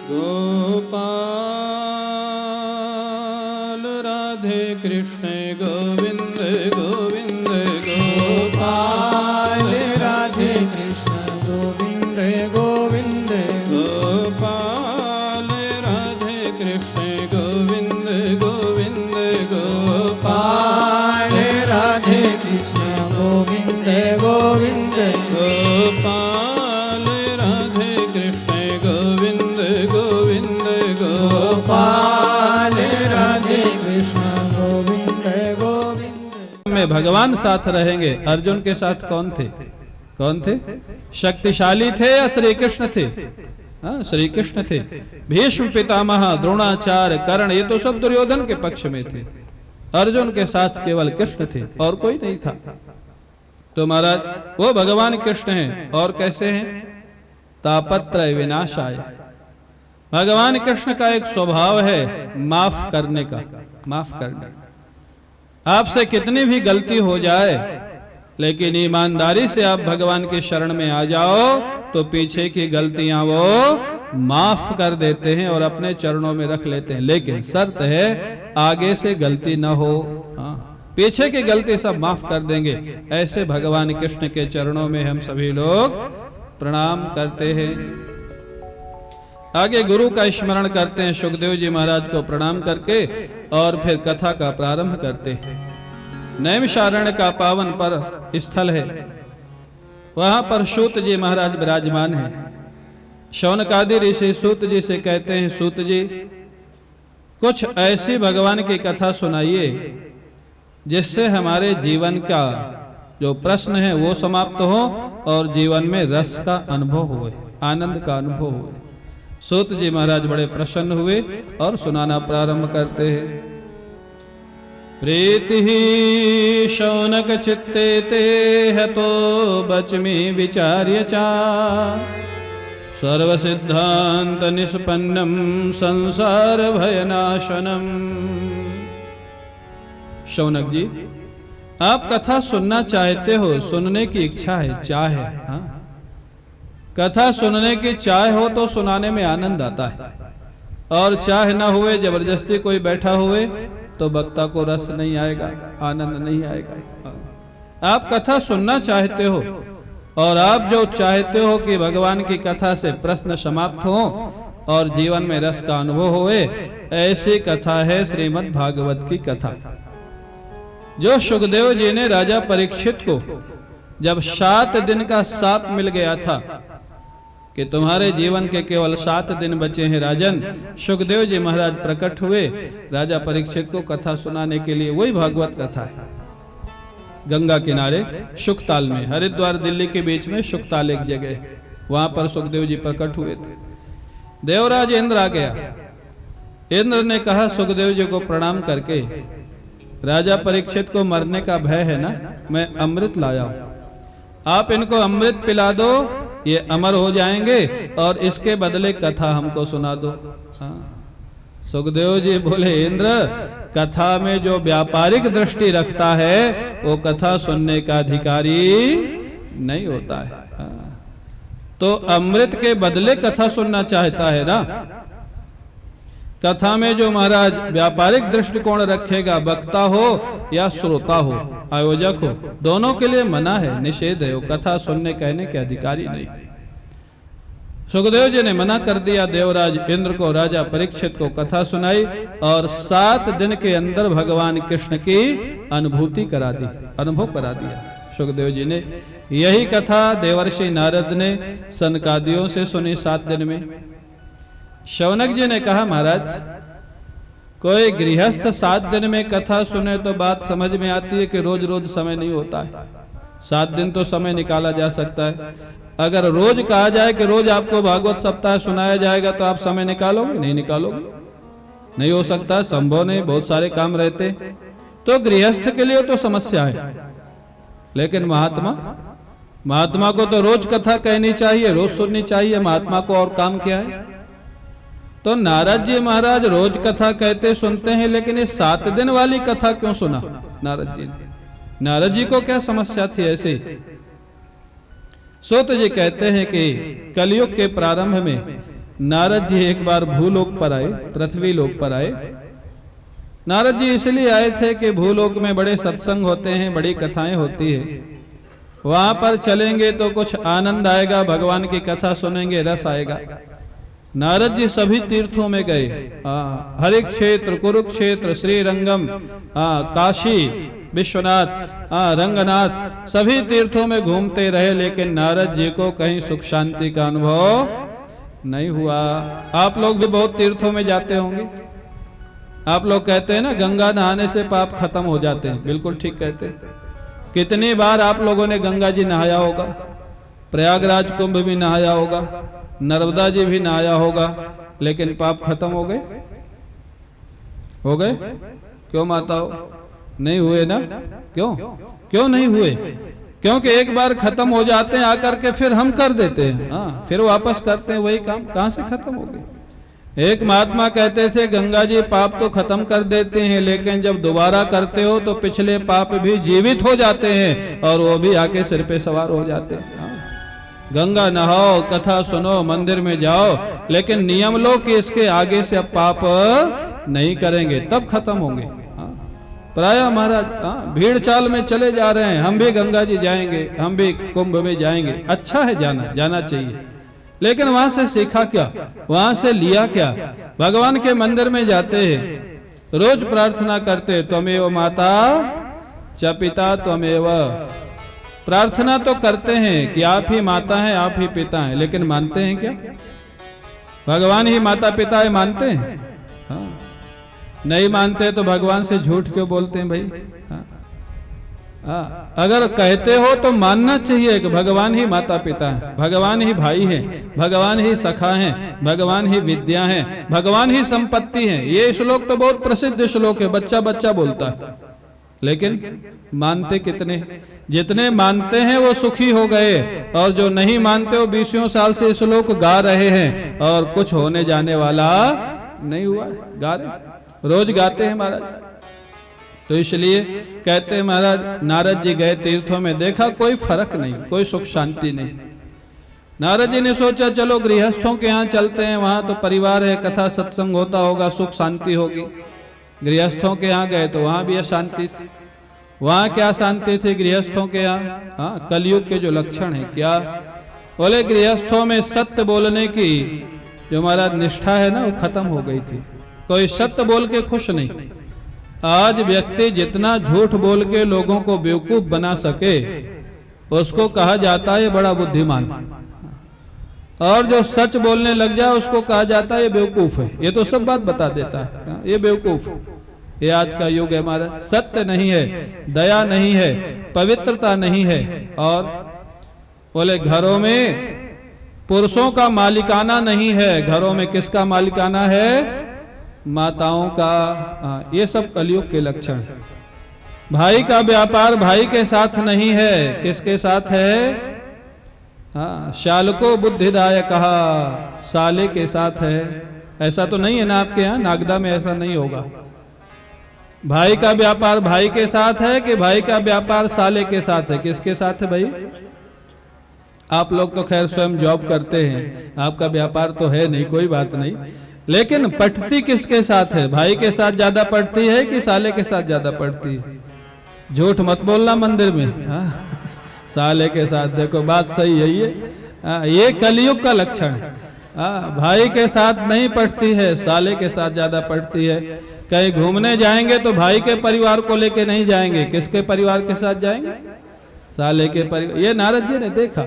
गोपाल राधे कृष्ण गोविंद गोविंद गोपाल राधे कृष्ण गोविंद गोविंद गोपाल राधे कृष्ण गोविंद गोविंद गोपाल राधे कृष्ण गोविंद गोविंद गोपाल राधे कृष्ण गोविंद गोविंद गोपाल राधे कृष्ण गोविंद गोविंद। में भगवान साथ रहेंगे। अर्जुन के साथ कौन थे? कौन थे? शक्तिशाली थे या श्री कृष्ण थे? हाँ, श्री कृष्ण थे। भीष्म पितामह, द्रोणाचार्य, कर्ण, ये तो सब दुर्योधन के पक्ष में थे। अर्जुन के साथ केवल कृष्ण थे और कोई नहीं था। तो महाराज वो भगवान कृष्ण हैं। और कैसे हैं? तापत्रय विनाशाय। भगवान कृष्ण का एक स्वभाव है माफ करने का। माफ करने, आपसे कितनी भी गलती हो जाए लेकिन ईमानदारी से आप भगवान के शरण में आ जाओ तो पीछे की गलतियां वो माफ कर देते हैं और अपने चरणों में रख लेते हैं। लेकिन शर्त है आगे से गलती न हो। हाँ, पीछे की गलती सब माफ कर देंगे। ऐसे भगवान कृष्ण के चरणों में हम सभी लोग प्रणाम करते हैं। आगे गुरु का स्मरण करते हैं। सुखदेव जी महाराज को प्रणाम करके और फिर कथा का प्रारंभ करते हैं। नैमिषारण्य का पावन पर स्थल है, वहां पर सूत जी महाराज विराजमान हैं। शौनकादि ऋषि सूत जी से कहते हैं, सूत जी कुछ ऐसी भगवान की कथा सुनाइए जिससे हमारे जीवन का जो प्रश्न है वो समाप्त हो और जीवन में रस का अनुभव हो, आनंद का अनुभव हो। सूत जी महाराज बड़े प्रसन्न हुए और सुनाना प्रारंभ करते हैं। प्रीति ही शौनक चित्ते ते हतो बचमी विचार्य चा सर्व सिद्धांत निष्पन्नम संसार भयनाशनम। शौनक जी, आप कथा सुनना चाहते हो, सुनने की इच्छा है, चाह है। हाँ? कथा सुनने की चाह हो तो सुनाने में आनंद आता है, और चाह न हुए, जबरदस्ती कोई बैठा हुए तो वक्ता को रस नहीं आएगा, आनंद नहीं आएगा। आप कथा सुनना चाहते हो और आप जो चाहते हो कि भगवान की कथा से प्रश्न समाप्त हो और जीवन में रस का अनुभव होए, ऐसी कथा है श्रीमद् भागवत की कथा। जो सुखदेव जी ने राजा परीक्षित को जब 7 दिन का शाप मिल गया था कि तुम्हारे जीवन के केवल 7 दिन बचे हैं राजन, सुखदेव जी महाराज प्रकट हुए राजा परीक्षित को कथा सुनाने के लिए। वही भागवत कथा है। गंगा किनारे शुकताल में, हरिद्वार दिल्ली के बीच में शुकताल एक जगह, वहां पर सुखदेव जी प्रकट हुए थे। देवराज इंद्र आ गया। इंद्र ने कहा सुखदेव जी को प्रणाम करके, राजा परीक्षित को मरने का भय है ना, मैं अमृत लाया हूं, आप इनको अमृत पिला दो, ये अमर हो जाएंगे और इसके बदले कथा हमको सुना दो। हाँ। सुखदेव जी बोले, इंद्र, कथा में जो व्यापारिक दृष्टि रखता है वो कथा सुनने का अधिकारी नहीं होता है। हाँ। तो अमृत के बदले कथा सुनना चाहता है ना। कथा में जो महाराज व्यापारिक दृष्टिकोण रखेगा, वक्ता हो या श्रोता हो, आयोजक हो, दोनों के लिए मना है, निषेध है। वो कथा सुनने कहने के अधिकारी नहीं। सुखदेव जी ने मना कर दिया। देवराज इंद्र को राजा परीक्षित को कथा सुनाई और 7 दिन के अंदर भगवान कृष्ण की अनुभूति करा दी, अनुभव करा दिया सुखदेव जी ने। यही कथा देवर्षि नारद ने सनकादियों से सुनी 7 दिन में। शौनक जी ने कहा, महाराज कोई गृहस्थ 7 दिन में कथा सुने तो बात समझ में आती है कि रोज रोज समय नहीं होता है। 7 दिन तो समय निकाला जा सकता है। अगर रोज कहा जाए कि रोज आपको भागवत सप्ताह सुनाया जाएगा तो आप समय निकालोगे? नहीं निकालोगे, नहीं हो सकता, संभव नहीं, बहुत सारे काम रहते। तो गृहस्थ के लिए तो समस्या है, लेकिन महात्मा को तो रोज कथा कहनी चाहिए, रोज सुननी चाहिए। महात्मा को और काम क्या है? तो नारद जी महाराज रोज कथा कहते सुनते हैं, लेकिन ये 7 दिन वाली कथा क्यों सुना नारद जी ने? नारद जी को क्या समस्या थी ऐसी? सूत जी कहते हैं कि कलयुग के प्रारंभ में नारद जी एक बार भूलोक पर आए, पृथ्वी लोक पर आए। नारद जी इसलिए आए थे कि भूलोक में बड़े सत्संग होते हैं, बड़ी कथाएं होती है, वहां पर चलेंगे तो कुछ आनंद आएगा, भगवान की कथा सुनेंगे, रस आएगा। नारद जी सभी तीर्थों में गए, हरि क्षेत्र, कुरुक्षेत्र, श्रीरंगम, काशी विश्वनाथ, रंगनाथ, सभी तीर्थों में घूमते रहे, लेकिन नारद जी को कहीं सुख शांति का अनुभव नहीं हुआ। आप लोग भी बहुत तीर्थों में जाते होंगे। आप लोग कहते हैं ना गंगा नहाने से पाप खत्म हो जाते हैं, बिल्कुल ठीक कहते हैं। कितनी बार आप लोगों ने गंगा जी नहाया होगा, प्रयागराज कुंभ भी नहाया होगा, नर्मदा जी भी नहाया होगा, लेकिन पाप खत्म हो गए? हो गए? क्यों माताओं? नहीं हुए ना? क्यों? क्यों नहीं हुए? क्योंकि एक बार खत्म हो जाते हैं, आकर के फिर हम कर देते हैं, फिर वापस करते हैं वही काम। कहां से खत्म हो गए? एक महात्मा कहते थे गंगा जी पाप तो खत्म कर देते हैं, लेकिन जब दोबारा करते हो तो पिछले पाप भी जीवित हो जाते हैं और वो भी आके सिर पे सवार हो जाते हैं। गंगा नहाओ, कथा सुनो, मंदिर में जाओ, लेकिन नियम लो कि इसके आगे से अब पाप नहीं करेंगे, तब खत्म होंगे। प्राय महाराज भीड़ चाल में चले जा रहे हैं, हम भी गंगा जी जाएंगे, हम भी कुंभ में जाएंगे। अच्छा है, जाना चाहिए, लेकिन वहां से सीखा क्या, वहां से लिया क्या? भगवान के मंदिर में जाते हैं, रोज प्रार्थना करते, त्वमेव माता च पिता त्वमेव। प्रार्थना तो करते हैं कि आप ही माता हैं, आप ही पिता हैं, लेकिन मानते हैं क्या? भगवान ही माता पिता है मानते हैं? नहीं मानते तो भगवान से झूठ क्यों बोलते हैं भाई? अगर कहते हो तो मानना चाहिए कि भगवान ही माता पिता है, भगवान ही भाई है, भगवान ही सखा है, भगवान ही विद्या है, भगवान ही संपत्ति है। ये श्लोक तो बहुत प्रसिद्ध श्लोक है, बच्चा बच्चा बोलता है, लेकिन मानते कितने? जितने मानते हैं वो सुखी हो गए, और जो नहीं मानते वो 20 साल से श्लोक गा रहे हैं और कुछ होने जाने वाला नहीं हुआ। गा रहे, रोज गाते हैं महाराज। तो इसलिए कहते हैं महाराज नारद जी गए तीर्थों में, देखा कोई फर्क नहीं, कोई सुख शांति नहीं। नारद जी ने सोचा चलो गृहस्थों के यहाँ चलते हैं, वहां तो परिवार है, कथा सत्संग होता होगा, सुख शांति होगी। गृहस्थों के यहाँ गए तो वहां भी अशांति थी। वहां क्या शांति थी गृहस्थों के यहाँ? कलयुग के जो लक्षण है क्या? बोले गृहस्थों में सत्य बोलने की जो महाराज निष्ठा है ना, वो खत्म हो गई थी। कोई सत्य बोल के खुश नहीं। आज व्यक्ति जितना झूठ बोल के लोगों को बेवकूफ बना सके उसको कहा जाता है बड़ा बुद्धिमान, और जो सच बोलने लग जाए उसको कहा जाता है ये बेवकूफ है। ये तो सब बात बता देता है, ये बेवकूफ। ये आज का युग है हमारा। सत्य नहीं है, दया नहीं है, पवित्रता नहीं है। और बोले घरों में पुरुषों का मालिकाना नहीं है, घरों में किसका मालिकाना है? माताओं का। ये सब कलयुग के लक्षण है। भाई का व्यापार भाई के साथ नहीं है, किसके साथ है? शालको बुद्धिदाय कहा, साले के साथ है। ऐसा तो नहीं है ना आपके यहाँ? नागदा में ऐसा नहीं होगा। भाई का व्यापार भाई के साथ है कि भाई का व्यापार साले के साथ है? किसके साथ है भाई? आप लोग तो खैर स्वयं जॉब करते हैं, आपका व्यापार तो है नहीं, कोई बात नहीं, लेकिन पटती किसके साथ है? भाई के साथ ज्यादा पटती है कि साले के साथ ज्यादा पटती है? झूठ मत बोलना मंदिर में। साले के साथ। देखो बात सही है ये कलयुग का लक्षण है। भाई के साथ नहीं पटती है, साले के साथ ज्यादा पटती है। कहीं घूमने जाएंगे तो भाई के परिवार को लेके नहीं जाएंगे, किसके परिवार के साथ जाएंगे? साले के परिवार। ये नारद जी ने देखा,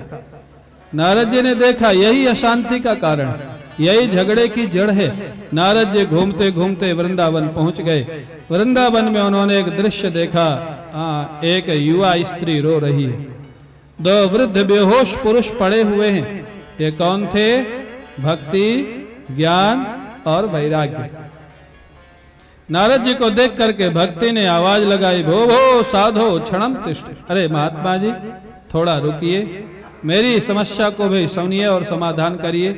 नारद जी ने देखा, यही अशांति का कारण, यही झगड़े की जड़ है। नारद जी घूमते घूमते वृंदावन पहुंच गए। वृंदावन में उन्होंने एक दृश्य देखा। एक युवा स्त्री रो रही है, दो वृद्ध बेहोश पुरुष पड़े हुए हैं। ये कौन थे? भक्ति, ज्ञान और वैराग्य। नारद जी को देख करके भक्ति ने आवाज लगाई, भो भो साधो क्षणम तिष्ठ। अरे महात्मा जी थोड़ा रुकिए, मेरी समस्या को भी सुनिए और समाधान करिए।